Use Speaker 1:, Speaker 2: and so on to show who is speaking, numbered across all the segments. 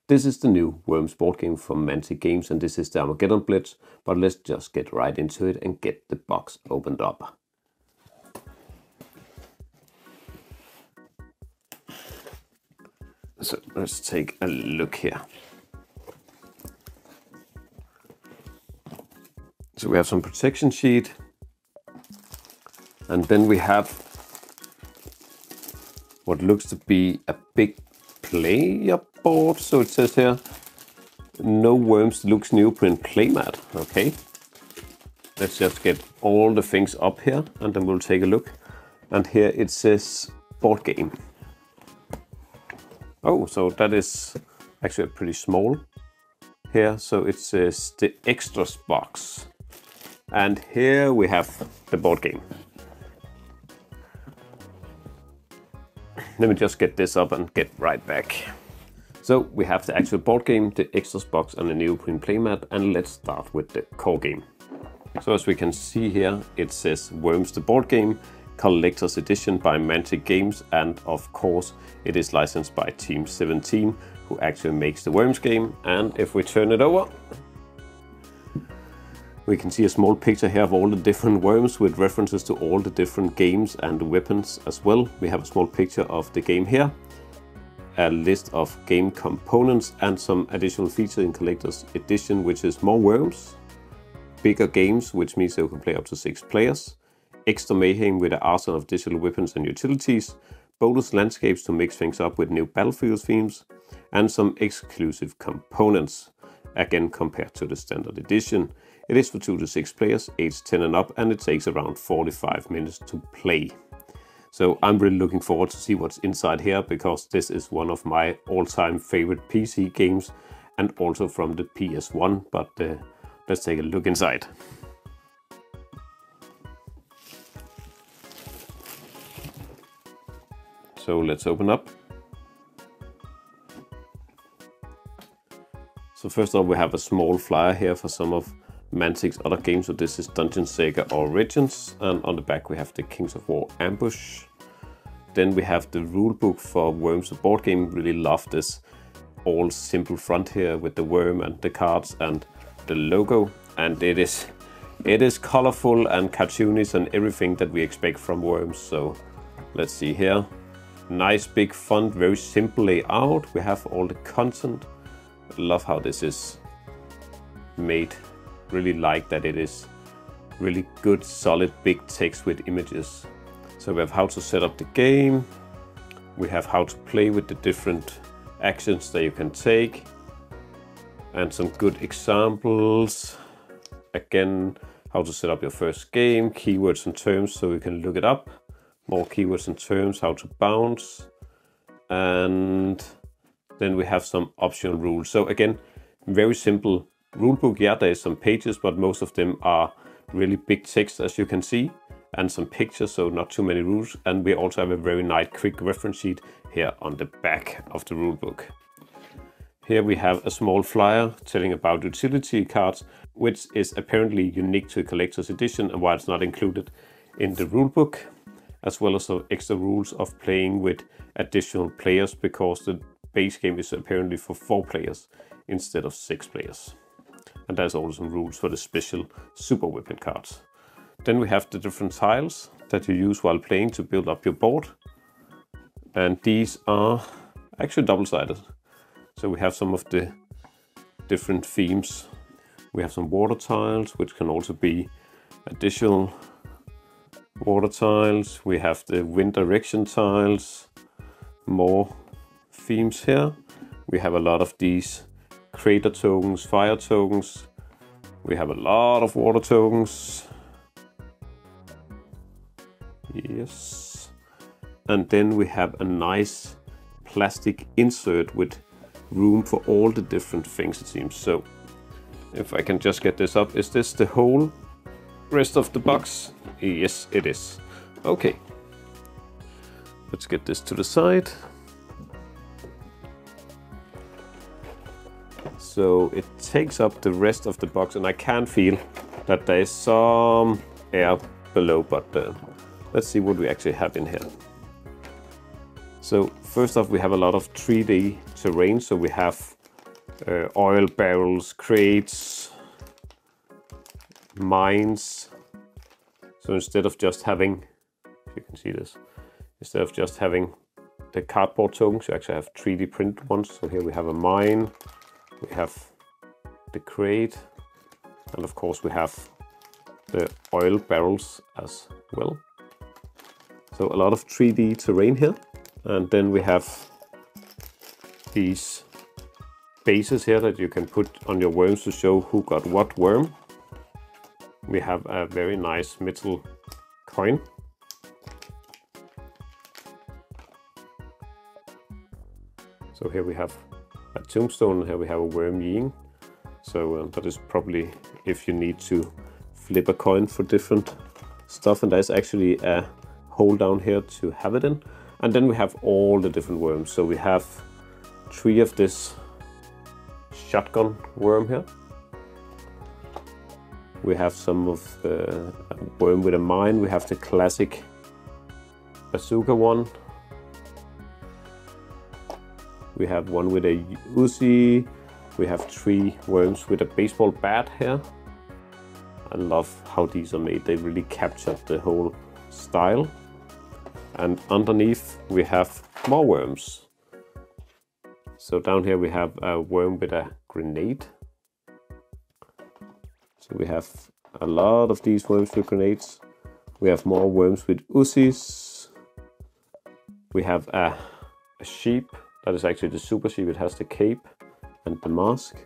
Speaker 1: This is the new Worms board game from Mantic Games, and this is the Armageddon Blitz, but let's just get right into it and get the box opened up. So let's take a look here. So we have some protection sheet, and then we have what looks to be a big player board. So it says here, no Worms Deluxe Neoprene Playmat. Okay, let's just get all the things up here and then we'll take a look. And here it says board game. Oh, so that is actually pretty small here. So it says the Extras Box. And here we have the board game. Let me just get this up and get right back. So we have the actual board game, the Extras Box and the Neoprene Playmat, and let's start with the core game. So as we can see here, it says Worms the board game, Collector's Edition by Mantic Games, and of course it is licensed by Team 17, who actually makes the Worms game. And if we turn it over, we can see a small picture here of all the different worms with references to all the different games and weapons as well. We have a small picture of the game here, a list of game components and some additional features in Collector's Edition, which is more worms, bigger games, which means they can play up to 6 players, extra mayhem with an arsenal of digital weapons and utilities, bonus landscapes to mix things up with new battlefield themes, and some exclusive components, again compared to the standard edition. It is for 2 to 6 players, age 10 and up, and it takes around 45 minutes to play. So I'm really looking forward to see what's inside here, because this is one of my all-time favorite PC games and also from the PS1, but let's take a look inside. So let's open up. So first off, we have a small flyer here for some of Mantic's other games. So this is Dungeon Saga Origins, and on the back we have the Kings of War Ambush. Then we have the rulebook for Worms the board game. Really love this all simple front here with the worm and the cards and the logo, and it is colorful and cartoonish and everything that we expect from Worms. So let's see here, nice big font, very simple layout. We have all the content. I love how this is made. Really like that it is really good solid big text with images. So we have how to set up the game, we have how to play with the different actions that you can take, and some good examples. Again, how to set up your first game, keywords and terms so you can look it up, more keywords and terms, how to bounce, and then we have some optional rules. So again, very simple rulebook. Yeah, there is some pages, but most of them are really big text, as you can see, and some pictures, so not too many rules. And we also have a very nice quick reference sheet here on the back of the rulebook. Here we have a small flyer telling about utility cards, which is apparently unique to a collector's edition and why it's not included in the rulebook, as well as some extra rules of playing with additional players, because the base game is apparently for 4 players instead of 6 players. And there's also some rules for the special super weapon cards. Then we have the different tiles that you use while playing to build up your board. And these are actually double-sided. So we have some of the different themes. We have some water tiles, which can also be additional water tiles. We have the wind direction tiles, more themes here. We have a lot of these crater tokens, fire tokens. We have a lot of water tokens. Yes. And then we have a nice plastic insert with room for all the different things, it seems. So if I can just get this up, is this the whole rest of the box? Yes, it is. Okay. Let's get this to the side. So it takes up the rest of the box, and I can feel that there is some air below, but let's see what we actually have in here. So first off, we have a lot of 3D terrain. So we have oil barrels, crates, mines. So instead of just having, you can see this, instead of just having the cardboard tokens, you actually have 3D print ones. So here we have a mine, we have the crate, and of course we have the oil barrels as well. So a lot of 3D terrain here. And then we have these bases here that you can put on your worms to show who got what worm. We have a very nice metal coin. So here we have a tombstone, and here we have a worm ying. So that is probably if you need to flip a coin for different stuff, and there's actually a hole down here to have it in. And then we have all the different worms. So we have 3 of this shotgun worm here. We have some of the worm with a mine. We have the classic bazooka one. We have one with a Uzi. We have 3 worms with a baseball bat here. I love how these are made. They really captured the whole style. And underneath we have more worms. So down here we have a worm with a grenade. So we have a lot of these worms with grenades. We have more worms with Uzis. We have a sheep. That is actually the super sheep. It has the cape and the mask.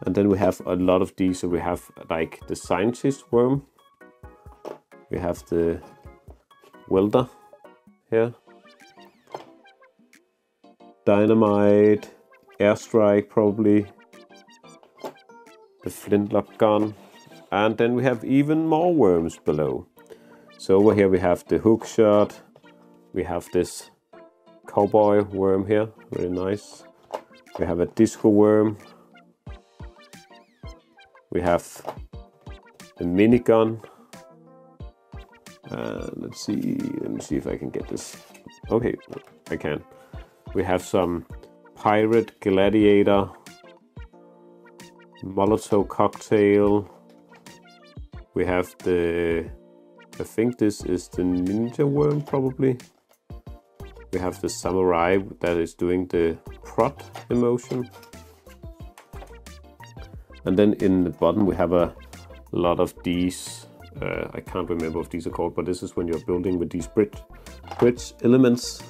Speaker 1: And then we have a lot of these. So we have like the scientist worm. We have the welder here. Dynamite, airstrike probably. The flintlock gun. And then we have even more worms below. So over here we have the hook shot. We have this cowboy worm here, very nice. We have a disco worm. We have the minigun. Let me see if I can get this. Okay, I can. We have some pirate, gladiator, Molotov cocktail. We have the, I think this is the ninja worm probably. We have the samurai that is doing the prod emotion. And then in the bottom we have a lot of these, I can't remember what these are called, but this is when you're building with these bridge elements.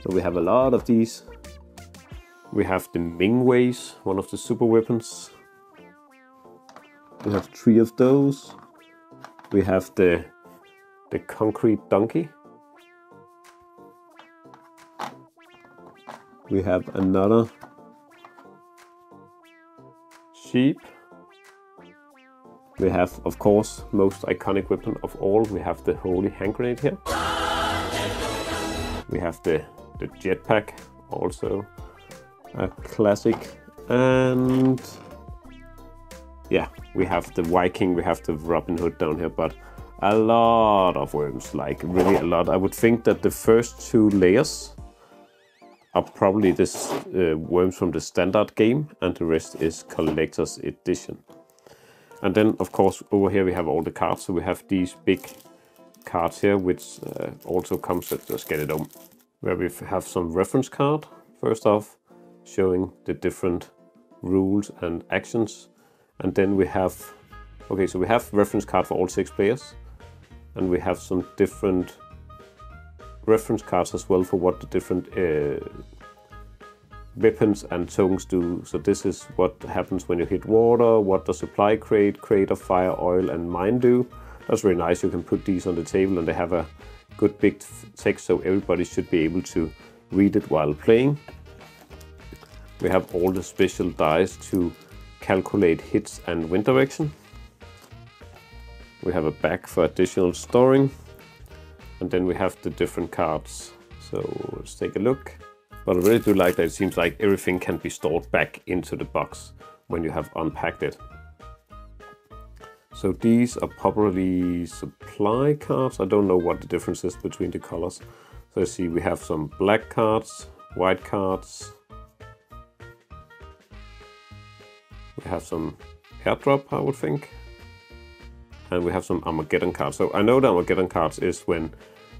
Speaker 1: So we have a lot of these. We have the Mingways, one of the super weapons. We have 3 of those. We have the concrete donkey. We have another sheep. We have, of course, most iconic weapon of all. We have the holy hand grenade here. We have the jetpack, also a classic. And yeah, we have the Viking, we have the Robin Hood down here, but a lot of worms, like really a lot. I would think that the first 2 layers are probably this worms from the standard game, and the rest is collector's edition. And then of course over here we have all the cards. So we have these big cards here, which also comes with, just get it on, where we have some reference card first off, showing the different rules and actions. And then we have, okay, so we have reference card for all 6 players, and we have some different reference cards as well for what the different weapons and tokens do. So this is what happens when you hit water, what the supply crate of fire, oil and mine do. That's really nice. You can put these on the table and they have a good big text, so everybody should be able to read it while playing. We have all the special dice to calculate hits and wind direction. We have a bag for additional storing. And then we have the different cards. So let's take a look. But I really do like that it seems like everything can be stored back into the box when you have unpacked it. So these are probably supply cards. I don't know what the difference is between the colors. So you see we have some black cards, white cards, We have some airdrop, I would think. And we have some Armageddon cards. So I know the Armageddon cards is when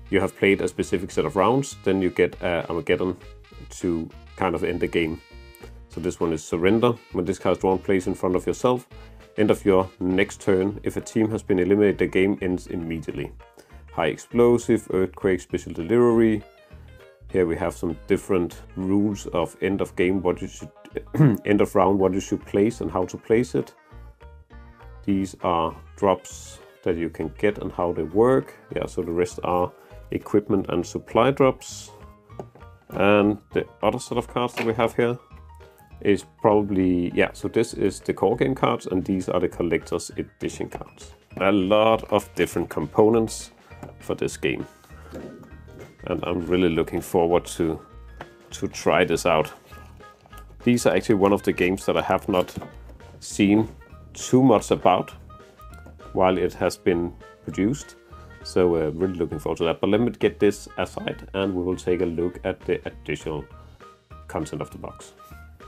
Speaker 1: you have played a specific set of rounds, then you get Armageddon to kind of end the game. So this one is Surrender. When this card is drawn, place in front of yourself. End of your next turn. If a team has been eliminated, the game ends immediately. High explosive, earthquake, special delivery. Here we have some different rules of end of game, what you should end of round, what you should place and how to place it. These are drops that you can get and how they work. Yeah, so the rest are equipment and supply drops. And the other set of cards that we have here is probably, yeah, so this is the core game cards and these are the collector's edition cards. A lot of different components for this game. And I'm really looking forward to try this out. These are actually one of the games that I have not seen too much about while it has been produced. So really looking forward to that. But let me get this aside and we will take a look at the additional content of the box.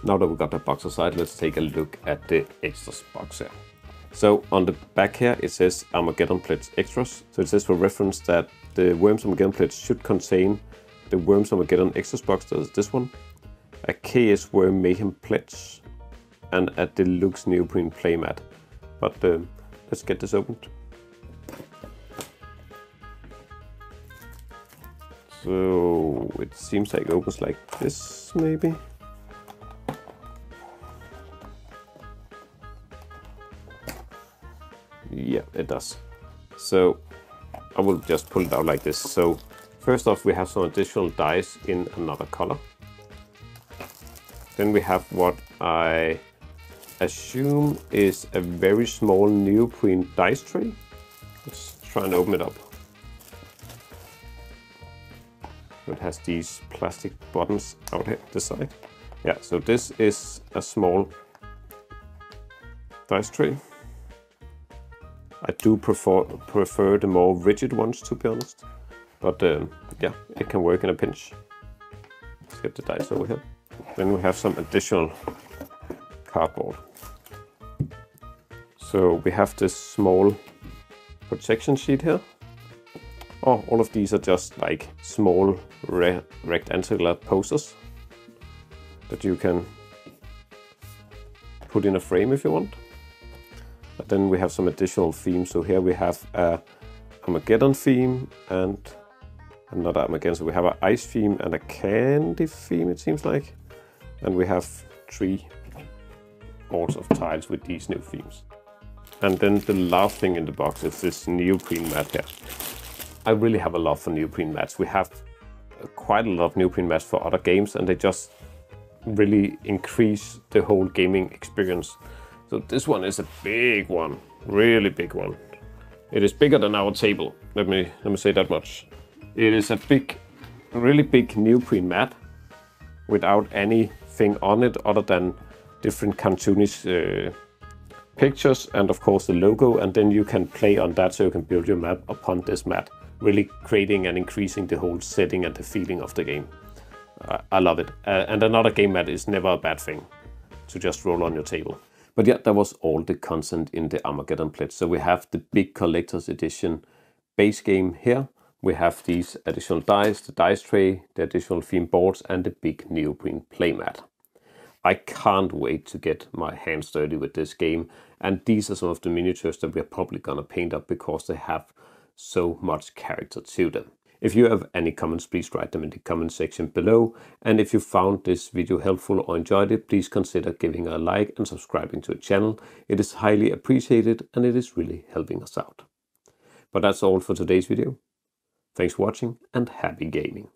Speaker 1: Now that we got the box aside, let's take a look at the extras box here. So on the back here it says Armageddon Pledge Extras. So it says for reference that the Worms Armageddon Pledge should contain the Worms Armageddon Extras Box, that is this one, a KS Worm Mayhem Pledge, and a deluxe Neoprene Playmat. But let's get this opened. So it seems like it opens like this, maybe. Yeah, it does. So I will just pull it out like this. So first off, we have some additional dice in another color. Then we have what I assume is a very small neoprene dice tray. Let's try and open it up. It has these plastic buttons out here this side. Yeah, so this is a small dice tray. I do prefer the more rigid ones, to be honest. But yeah, it can work in a pinch. Let's get the dice over here. Then we have some additional cardboard. So we have this small protection sheet here. Oh, all of these are just like small rectangular posters that you can put in a frame if you want. But then we have some additional themes. So here we have a Armageddon theme and another Armageddon. So we have an ice theme and a candy theme, it seems like. And we have 3 balls of tiles with these new themes. And then the last thing in the box is this neoprene mat here. I really have a love for neoprene mats. We have quite a lot of neoprene mats for other games and they just really increase the whole gaming experience. So this one is a big one, really big one. It is bigger than our table. Let me say that much. It is a big, really big neoprene mat without anything on it other than different cartoonish pictures and of course the logo, and then you can play on that, so you can build your map upon this mat, really creating and increasing the whole setting and the feeling of the game. I love it. And another game mat is never a bad thing to just roll on your table. But yeah, that was all the content in the Armageddon Pledge. So we have the big collector's edition base game here. We have these additional dice, the dice tray, the additional theme boards, and the big neoprene playmat. I can't wait to get my hands dirty with this game. And these are some of the miniatures that we're probably gonna paint up because they have so much character to them. If you have any comments, please write them in the comment section below. And if you found this video helpful or enjoyed it, please consider giving a like and subscribing to the channel. It is highly appreciated and it is really helping us out. But that's all for today's video. Thanks for watching and happy gaming.